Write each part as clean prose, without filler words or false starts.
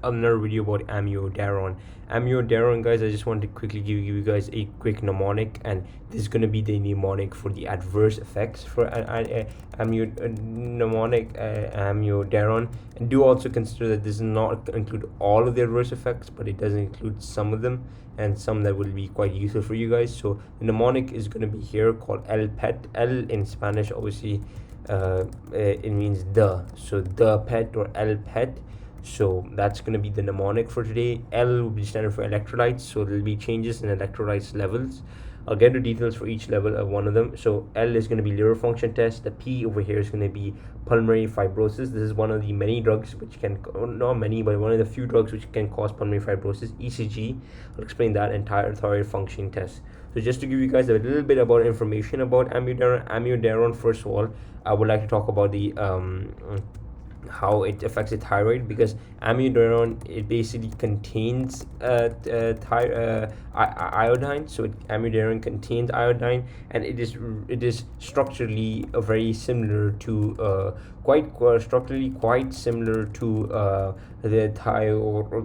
another video about Amiodarone. Amiodarone, guys, I just want to quickly give you guys a quick mnemonic, and this is going to be the mnemonic for the adverse effects for Amiodarone. And do also consider that this does not include all of the adverse effects, but it does include some of them, and some that will be quite useful for you guys. So the mnemonic is going to be here called el pet. El in Spanish, obviously, it means the. So the pet or el pet. So that's going to be the mnemonic for today. L will be standard for electrolytes, so there will be changes in electrolytes levels. I'll get into details for each level of one of them. So L is going to be liver function test. The P over here is going to be pulmonary fibrosis. This is one of the many drugs which can, not many, but one of the few drugs which can cause pulmonary fibrosis. ECG, I'll explain that. Entire thyroid functioning test. So just to give you guys a little bit about information about amiodarone, first of all, I would like to talk about the how it affects the thyroid, because amiodarone, it basically contains iodine. So amiodarone contains iodine, and it is structurally very similar to structurally quite similar to the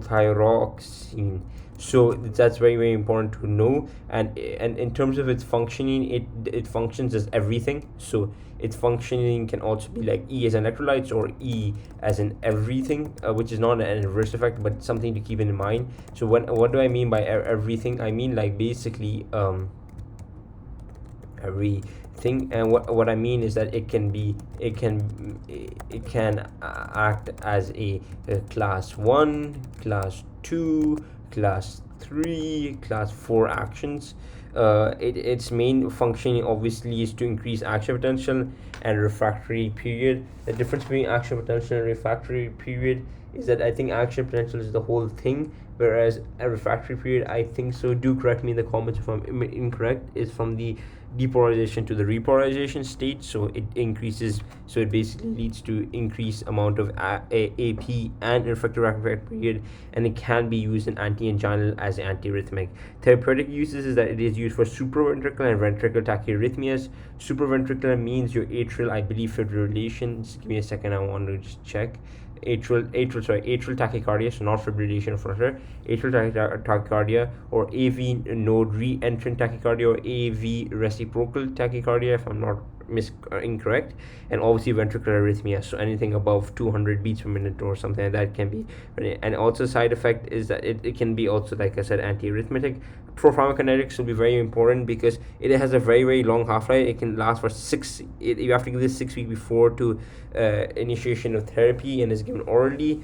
thyroxine. So that's very important to know. And in terms of its functioning, it functions as everything. So its functioning can also be like E as an electrolytes, or E as in everything, which is not an adverse effect, but something to keep in mind. So what do I mean by everything? I mean, like, basically everything. And what I mean is that it can act as a class 1, class 2, class 3, class 4 actions. Its main function obviously is to increase action potential and refractory period. The difference between action potential and refractory period is that I think action potential is the whole thing, whereas a refractory period, I think, so do correct me in the comments if I'm incorrect, is from the depolarization to the repolarization state. So it increases, so it basically leads to increased amount of AP and refractory period, and it can be used in anti-anginal as an antiarrhythmic. Therapeutic uses is that it is used for supraventricular and ventricular tachyarrhythmias. Supraventricular means your atrial, I believe, fibrillation. Just give me a second, I want to just check. Atrial tachycardia, so not fibrillation of flutter. Atrial tachycardia, or AV node re-entrant tachycardia, or AV reciprocal tachycardia, if I'm not incorrect. And obviously ventricular arrhythmia, so anything above 200 beats per minute or something like that can be. And also side effect is that it can be also, like I said, antiarrhythmic. Pharmacokinetics will be very important because it has a very long half-life. It can last for you have to give this 6 weeks before to initiation of therapy, and is given orally.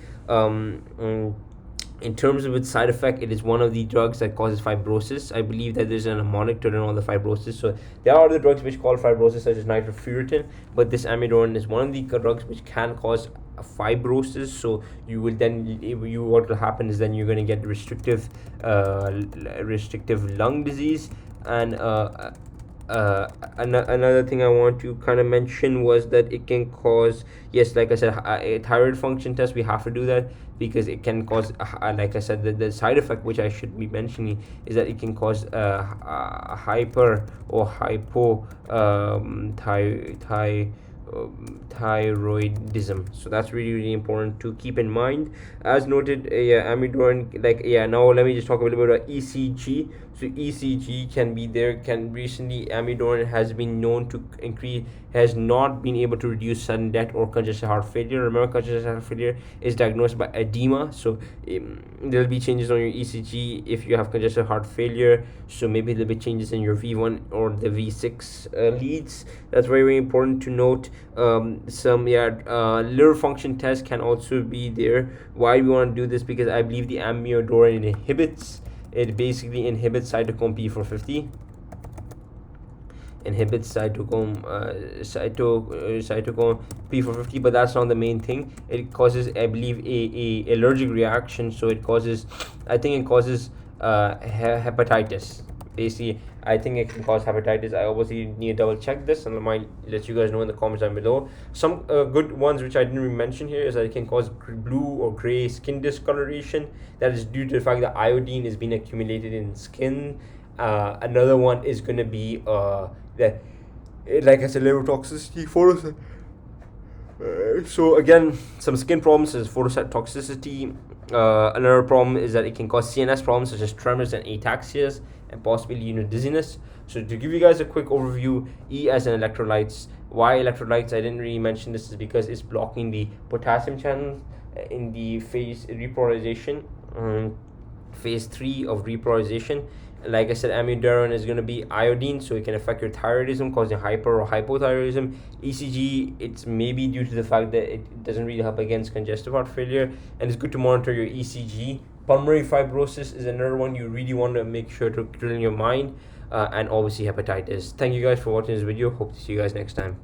In terms of its side effect, it is one of the drugs that causes fibrosis. I believe that there's a mnemonic to all the fibrosis. So there are other drugs which cause fibrosis, such as nitrofurantoin, but this amiodarone is one of the drugs which can cause fibrosis. So what will happen is then you're going to get restrictive lung disease. And another thing I want to kind of mention was that it can cause, yes, like I said, a thyroid function test. We have to do that because it can cause, like I said, the side effect which I should be mentioning is that it can cause hyper or hypo thyroidism. So that's really important to keep in mind. As noted, amiodarone, now let me just talk a little bit about ECG. So ECG recently amiodarone has been known to has not been able to reduce sudden death or congestive heart failure. Remember, congestive heart failure is diagnosed by edema, so there'll be changes on your ECG if you have congestive heart failure. So maybe there'll be changes in your V1 or the V6 leads. That's very important to note. Liver function test can also be there. Why we want to do this? Because I believe the amiodarone basically inhibits cytochrome P450, inhibits cytochrome P450, but that's not the main thing. It causes, I believe, a allergic reaction. So it causes hepatitis. Basically, I think it can cause hepatitis. I obviously need to double check this, and I might let you guys know in the comments down below. Some good ones which I didn't even mention here is that it can cause blue or gray skin discoloration. That is due to the fact that iodine is being accumulated in skin. Another one is going to be like I said, liver toxicity. So again, some skin problems is phototoxicity. Another problem is that it can cause CNS problems such as tremors and ataxias, and possibly dizziness. So to give you guys a quick overview, E as an electrolytes. Why electrolytes? I didn't really mention this is because it's blocking the potassium channel in the phase repolarization, phase 3 of repolarization. Like I said, amiodarone is going to be iodine, so it can affect your thyroidism, causing hyper or hypothyroidism. ECG, it's maybe due to the fact that it doesn't really help against congestive heart failure, and it's good to monitor your ECG. Pulmonary fibrosis is another one you really want to make sure to drill in your mind, and obviously hepatitis. Thank you guys for watching this video. Hope to see you guys next time.